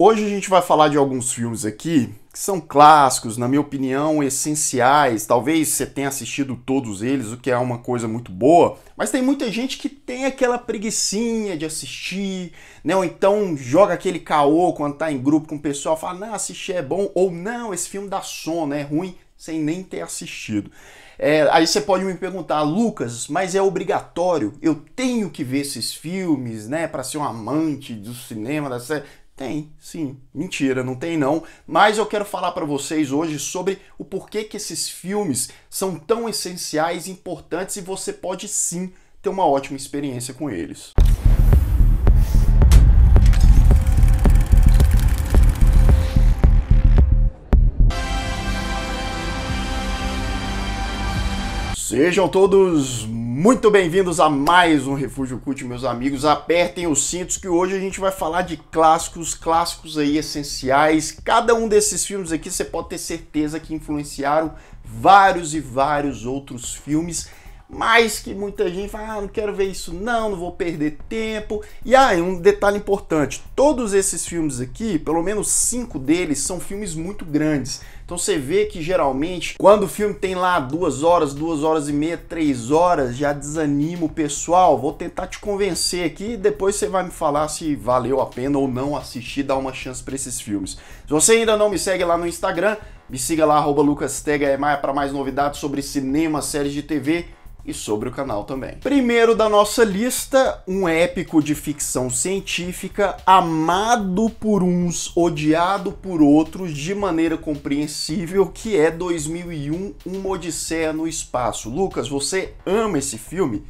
Hoje a gente vai falar de alguns filmes aqui que são clássicos, na minha opinião, essenciais. Talvez você tenha assistido todos eles, o que é uma coisa muito boa, mas tem muita gente que tem aquela preguicinha de assistir, né? Ou então joga aquele caô quando tá em grupo com o pessoal, fala, não, assistir é bom, ou não, esse filme dá sono, é ruim, sem nem ter assistido. Aí você pode me perguntar, Lucas, mas é obrigatório? Eu tenho que ver esses filmes, né, para ser um amante do cinema, da série? Tem, sim. Mentira, não tem não. Mas eu quero falar para vocês hoje sobre o porquê que esses filmes são tão essenciais e importantes e você pode sim ter uma ótima experiência com eles. Sejam todos muito bem-vindos a mais um Refúgio Cult, meus amigos. Apertem os cintos que hoje a gente vai falar de clássicos aí essenciais. Cada um desses filmes aqui você pode ter certeza que influenciaram vários e vários outros filmes, mas que muita gente fala, não quero ver isso não vou perder tempo. E um detalhe importante, todos esses filmes aqui, pelo menos 5 deles, são filmes muito grandes. Então você vê que geralmente, quando o filme tem lá 2 horas, 2 horas e meia, 3 horas, já desanima o pessoal. Vou tentar te convencer aqui e depois você vai me falar se valeu a pena ou não assistir, dar uma chance para esses filmes. Se você ainda não me segue lá no Instagram, me siga lá, @LucasTegaemaia, para mais novidades sobre cinema, séries de TV e sobre o canal também. Primeiro da nossa lista, um épico de ficção científica, amado por uns, odiado por outros, de maneira compreensível, que é 2001, Uma Odisseia no Espaço. Lucas, você ama esse filme?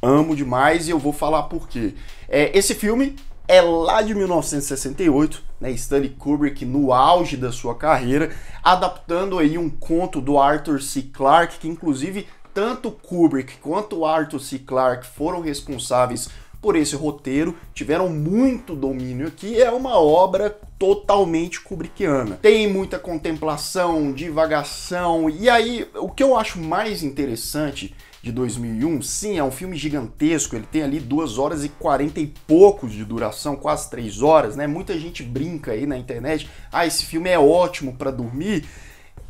Amo demais e eu vou falar por quê. Esse filme é lá de 1968, né? Stanley Kubrick no auge da sua carreira, adaptando aí um conto do Arthur C. Clarke, que inclusive tanto Kubrick quanto Arthur C. Clarke foram responsáveis por esse roteiro, tiveram muito domínio aqui, é uma obra totalmente kubrickiana. Tem muita contemplação, divagação, e aí o que eu acho mais interessante de 2001, sim, é um filme gigantesco, ele tem ali 2 horas e 40 e poucos de duração, quase 3 horas, né? Muita gente brinca aí na internet, esse filme é ótimo para dormir.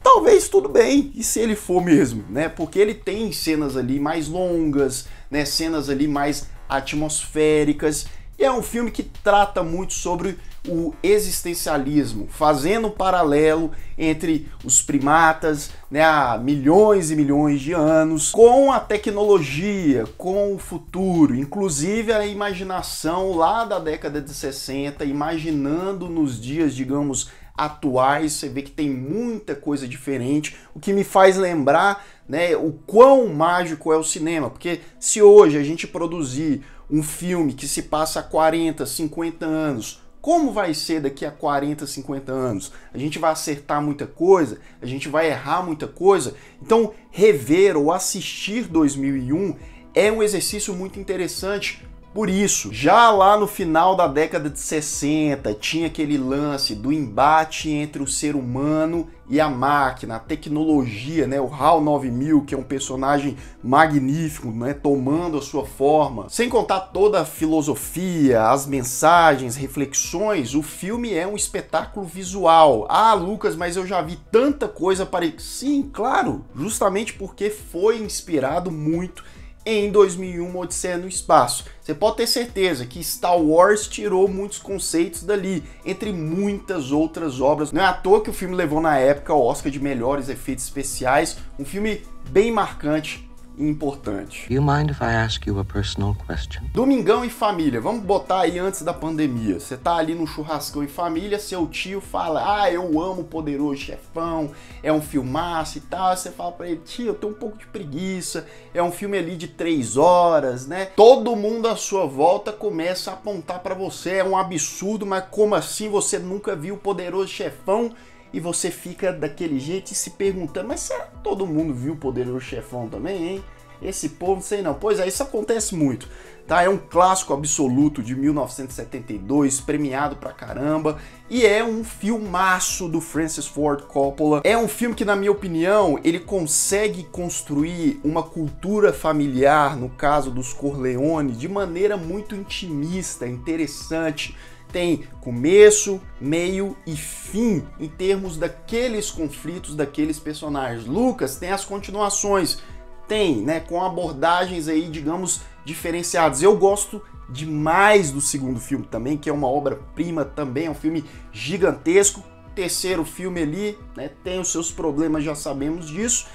Talvez tudo bem, e se ele for mesmo, né? Porque ele tem cenas ali mais longas, né? Cenas ali mais atmosféricas, e é um filme que trata muito sobre o existencialismo, fazendo um paralelo entre os primatas, né, há milhões e milhões de anos, com a tecnologia, com o futuro, inclusive a imaginação lá da década de 60, imaginando nos dias, digamos, atuais. Você vê que tem muita coisa diferente, o que me faz lembrar, né, o quão mágico é o cinema, porque se hoje a gente produzir um filme que se passa há 40, 50 anos, como vai ser daqui a 40, 50 anos? A gente vai acertar muita coisa, a gente vai errar muita coisa. Então, rever ou assistir 2001 é um exercício muito interessante. Por isso, já lá no final da década de 60, tinha aquele lance do embate entre o ser humano e a máquina, a tecnologia, né? O HAL 9000, que é um personagem magnífico, né? Tomando a sua forma. Sem contar toda a filosofia, as mensagens, reflexões, o filme é um espetáculo visual. Lucas, mas eu já vi tanta coisa parecida. Sim, claro, justamente porque foi inspirado muito em 2001, Uma Odisseia no Espaço. Você pode ter certeza que Star Wars tirou muitos conceitos dali, entre muitas outras obras. Não é à toa que o filme levou na época o Oscar de melhores efeitos especiais, um filme bem marcante e importante. Do you mind if I ask you a personal question? Domingão em família, vamos botar aí antes da pandemia. Você tá ali no churrascão em família, seu tio fala, eu amo o Poderoso Chefão, é um filmaço e tal. Você fala pra ele, tio, eu tenho um pouco de preguiça, é um filme ali de 3 horas, né? Todo mundo à sua volta começa a apontar pra você, é um absurdo, mas como assim você nunca viu o Poderoso Chefão? E você fica daquele jeito e se perguntando, mas será que todo mundo viu o Poderoso Chefão também, hein? Esse povo, não sei não. Pois é, isso acontece muito, tá? É um clássico absoluto de 1972, premiado pra caramba, e é um filmaço do Francis Ford Coppola. É um filme que, na minha opinião, ele consegue construir uma cultura familiar, no caso dos Corleone, de maneira muito intimista, interessante. tem começo, meio e fim em termos daqueles conflitos, daqueles personagens. Lucas tem as continuações, tem, né, com abordagens aí, digamos, diferenciadas. Eu gosto demais do segundo filme também, que é uma obra-prima também, é um filme gigantesco. Terceiro filme ali, né, tem os seus problemas, já sabemos disso.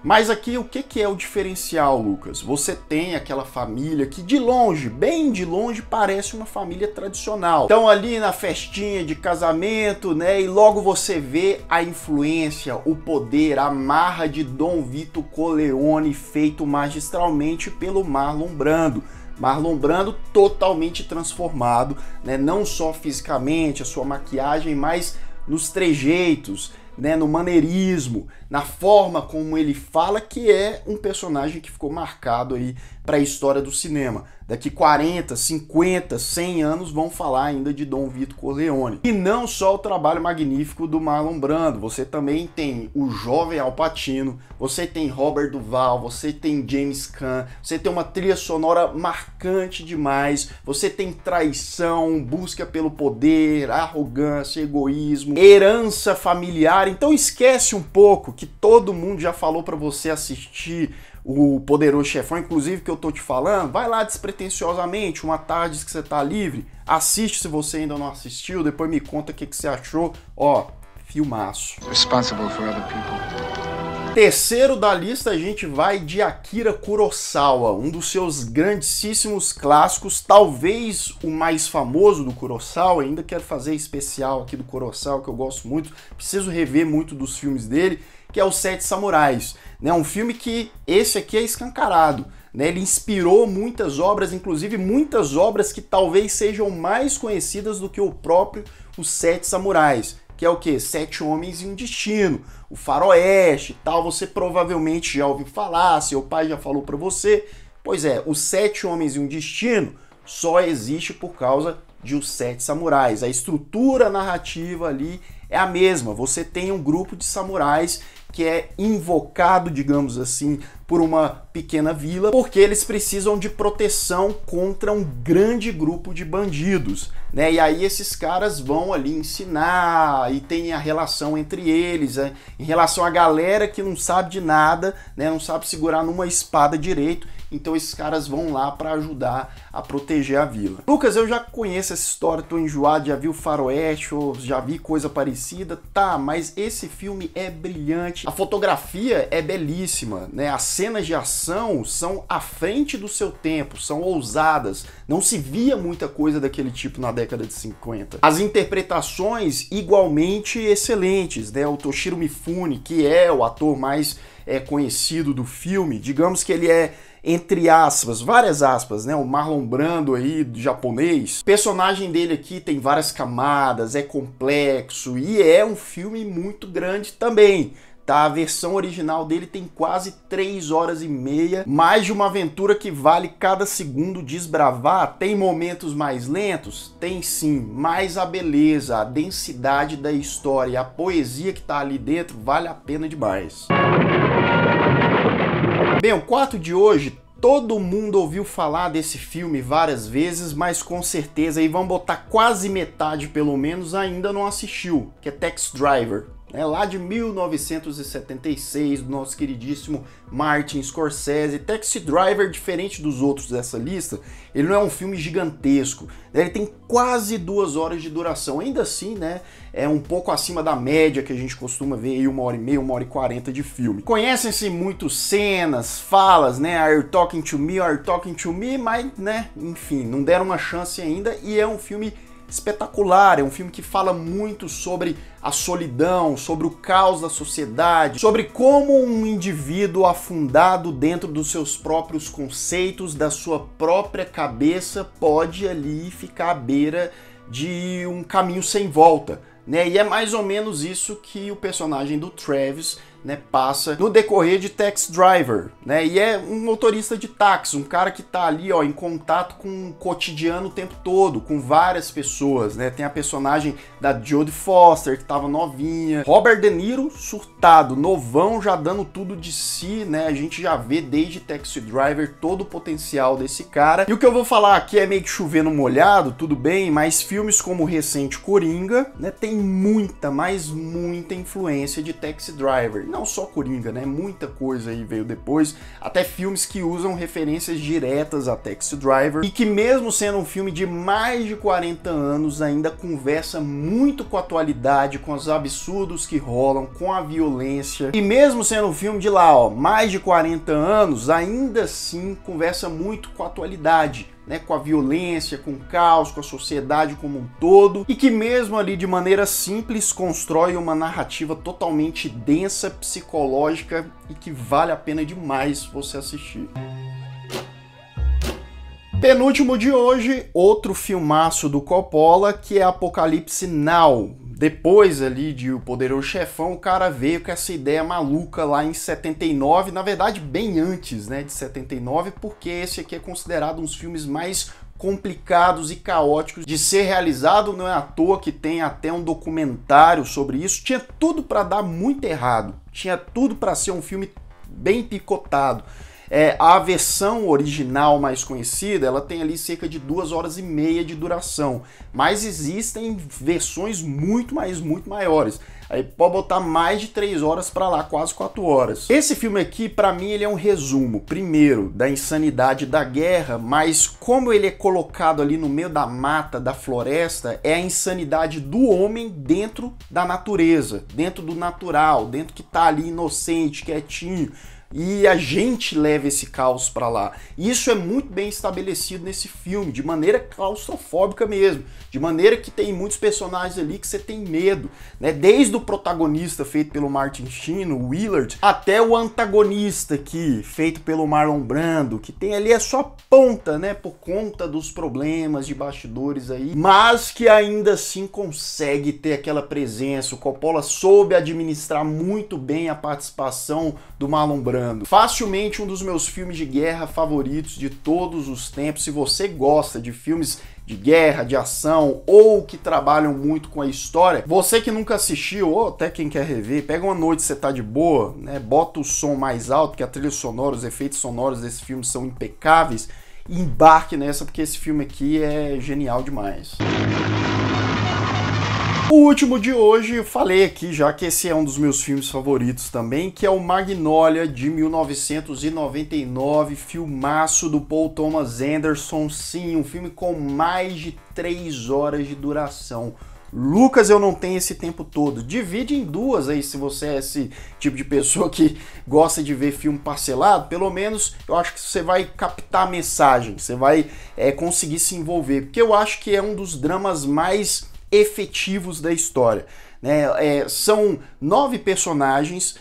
Mas aqui o que é o diferencial, Lucas? Você tem aquela família que de longe, bem de longe, parece uma família tradicional. Então ali na festinha de casamento, né, e logo você vê a influência, o poder, a marra de Dom Vito Corleone feito magistralmente pelo Marlon Brando. Marlon Brando totalmente transformado, né, não só fisicamente, a sua maquiagem, mas nos trejeitos, né, no maneirismo, na forma como ele fala, que é um personagem que ficou marcado aí para a história do cinema. Daqui 40, 50, 100 anos vão falar ainda de Dom Vito Corleone. E não só o trabalho magnífico do Marlon Brando, você também tem o jovem Al Pacino, você tem Robert Duvall, você tem James Caan, você tem uma trilha sonora marcante demais, você tem traição, busca pelo poder, arrogância, egoísmo, herança familiar. Então esquece um pouco que todo mundo já falou para você assistir o Poderoso Chefão, inclusive que eu tô te falando, vai lá despretensiosamente, uma tarde que você tá livre, assiste se você ainda não assistiu, depois me conta o que você achou, ó, filmaço. Responsible for other people. Terceiro da lista a gente vai de Akira Kurosawa, um dos seus grandíssimos clássicos, talvez o mais famoso do Kurosawa. Ainda quero fazer especial aqui do Kurosawa, que eu gosto muito, preciso rever muito dos filmes dele, que é Os Sete Samurais, né? Um filme que esse aqui é escancarado, né? Ele inspirou muitas obras, inclusive muitas obras que talvez sejam mais conhecidas do que o próprio Os Sete Samurais, que é o quê? Sete Homens e um Destino, o Faroeste e tal, você provavelmente já ouviu falar, seu pai já falou para você. Pois é, Os Sete Homens e um Destino só existe por causa de Os Sete Samurais. A estrutura narrativa ali é a mesma, você tem um grupo de samurais que é invocado, digamos assim, por uma pequena vila, porque eles precisam de proteção contra um grande grupo de bandidos, né? E aí esses caras vão ali ensinar, e tem a relação entre eles, né? Em relação à galera que não sabe de nada, né? Não sabe segurar numa espada direito, então esses caras vão lá para ajudar a proteger a vila. Lucas, eu já conheço essa história, tô enjoado, já vi o Faroeste, ou já vi coisa parecida, tá, mas esse filme é brilhante, a fotografia é belíssima, né? As cenas de ação são à frente do seu tempo, são ousadas, não se via muita coisa daquele tipo na década de 50. As interpretações igualmente excelentes, né? O Toshiro Mifune, que é o ator mais conhecido do filme, digamos que ele é, entre aspas, várias aspas, né? O Marlon Brando aí, japonês. O personagem dele aqui tem várias camadas, é complexo e é um filme muito grande também. Tá? A versão original dele tem quase 3 horas e meia, mais de uma aventura que vale cada segundo desbravar. Tem momentos mais lentos? Tem sim, mas a beleza, a densidade da história, a poesia que tá ali dentro vale a pena demais. Bem, o quarto de hoje, todo mundo ouviu falar desse filme várias vezes, mas com certeza aí vamos botar quase metade pelo menos ainda não assistiu, que é Taxi Driver. É lá de 1976, do nosso queridíssimo Martin Scorsese. Taxi Driver, diferente dos outros dessa lista, ele não é um filme gigantesco, né? Ele tem quase 2 horas de duração, ainda assim, né, é um pouco acima da média que a gente costuma ver aí, 1h30, 1h40 de filme. Conhecem-se muito cenas, falas, né, Are you talking to me, are you talking to me, mas, né, enfim, não deram uma chance ainda, e é um filme espetacular, é um filme que fala muito sobre a solidão, sobre o caos da sociedade, sobre como um indivíduo afundado dentro dos seus próprios conceitos, da sua própria cabeça, pode ali ficar à beira de um caminho sem volta, né? E é mais ou menos isso que o personagem do Travis, né, passa no decorrer de Taxi Driver, né, e é um motorista de táxi, um cara que tá ali, ó, em contato com o cotidiano o tempo todo, com várias pessoas, né, tem a personagem da Jodie Foster, que tava novinha, Robert De Niro surtado, novão, já dando tudo de si, né, a gente já vê desde Taxi Driver todo o potencial desse cara, e o que eu vou falar aqui é meio que chover no molhado, tudo bem, mas filmes como o recente Coringa, né, tem muita, mas muita influência de Taxi Driver. Não só Coringa, né, muita coisa aí veio depois, até filmes que usam referências diretas a Taxi Driver, e que mesmo sendo um filme de mais de 40 anos, ainda conversa muito com a atualidade, com os absurdos que rolam, com a violência, e mesmo sendo um filme de lá, ó, mais de 40 anos, ainda assim conversa muito com a atualidade, né, com a violência, com o caos, com a sociedade como um todo, e que mesmo ali de maneira simples constrói uma narrativa totalmente densa, psicológica e que vale a pena demais você assistir. Penúltimo de hoje, outro filmaço do Coppola, que é Apocalipse Now. Depois ali de O Poderoso Chefão, o cara veio com essa ideia maluca lá em 79, na verdade bem antes, né, de 79, porque esse aqui é considerado um dos filmes mais complicados e caóticos de ser realizado, não é à toa que tem até um documentário sobre isso. Tinha tudo para dar muito errado, tinha tudo para ser um filme bem picotado. A versão original mais conhecida, ela tem ali cerca de 2 horas e meia de duração, mas existem versões muito maiores. Aí pode botar mais de 3 horas para lá, quase 4 horas. Esse filme aqui, para mim, ele é um resumo, primeiro, da insanidade da guerra, mas como ele é colocado ali no meio da mata, da floresta, é a insanidade do homem dentro da natureza, dentro do natural, dentro que tá ali inocente, quietinho. E a gente leva esse caos para lá. E isso é muito bem estabelecido nesse filme, de maneira claustrofóbica mesmo, de maneira que tem muitos personagens ali que você tem medo, né? Desde o protagonista feito pelo Martin Sheen, o Willard, até o antagonista aqui, feito pelo Marlon Brando, que tem ali a sua ponta, né, por conta dos problemas de bastidores aí, mas que ainda assim consegue ter aquela presença. O Coppola soube administrar muito bem a participação do Marlon Brando. Facilmente um dos meus filmes de guerra favoritos de todos os tempos. Se você gosta de filmes de guerra, de ação, ou que trabalham muito com a história, você que nunca assistiu, ou até quem quer rever, pega uma noite, você tá de boa, né, bota o som mais alto, porque a trilha sonora, os efeitos sonoros desse filme são impecáveis, e embarque nessa, porque esse filme aqui é genial demais. O último de hoje, eu falei aqui já que esse é um dos meus filmes favoritos também, que é o Magnolia, de 1999, filmaço do Paul Thomas Anderson, sim, um filme com mais de 3 horas de duração. Lucas, eu não tenho esse tempo todo. Divide em 2 aí, se você é esse tipo de pessoa que gosta de ver filme parcelado, pelo menos eu acho que você vai captar a mensagem, você vai conseguir se envolver, porque eu acho que é um dos dramas mais efetivos da história, né? São 9 personagens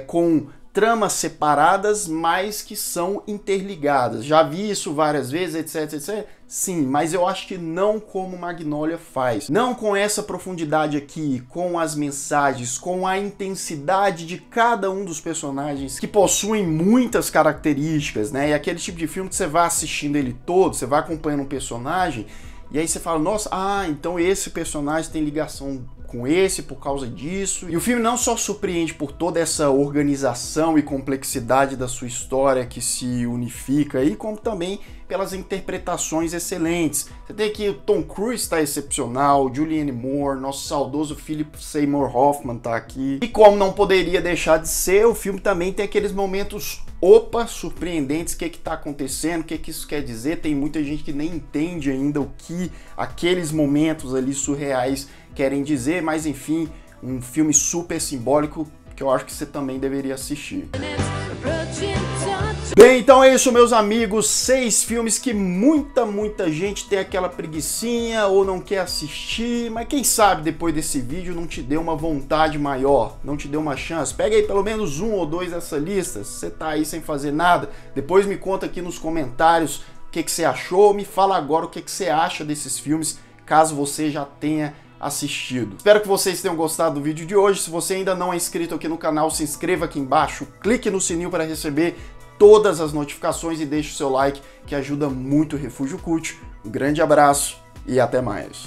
com tramas separadas, mas que são interligadas. Já vi isso várias vezes, etc, etc. Sim, mas eu acho que não como Magnolia faz. Não com essa profundidade aqui, com as mensagens, com a intensidade de cada um dos personagens, que possuem muitas características, né? E aquele tipo de filme que você vai assistindo ele todo, você vai acompanhando um personagem, e aí você fala, nossa, então esse personagem tem ligação com esse por causa disso. E o filme não só surpreende por toda essa organização e complexidade da sua história que se unifica aí, como também pelas interpretações excelentes. Você tem aqui o Tom Cruise tá excepcional, Julianne Moore, nosso saudoso Philip Seymour Hoffman tá aqui. E como não poderia deixar de ser, o filme também tem aqueles momentos surpreendentes, o que tá acontecendo, o que isso quer dizer. Tem muita gente que nem entende ainda o que aqueles momentos ali surreais querem dizer, mas enfim, um filme super simbólico que eu acho que você também deveria assistir. Bem, então é isso, meus amigos, 6 filmes que muita gente tem aquela preguicinha ou não quer assistir, mas quem sabe depois desse vídeo não te deu uma vontade maior, não te deu uma chance. Pega aí pelo menos 1 ou 2 dessa lista, se você tá aí sem fazer nada, depois me conta aqui nos comentários o que você achou, me fala agora o que você acha desses filmes, caso você já tenha assistido. Espero que vocês tenham gostado do vídeo de hoje. Se você ainda não é inscrito aqui no canal, se inscreva aqui embaixo, clique no sininho para receber todas as notificações e deixe o seu like, que ajuda muito o Refúgio Cult. Um grande abraço e até mais.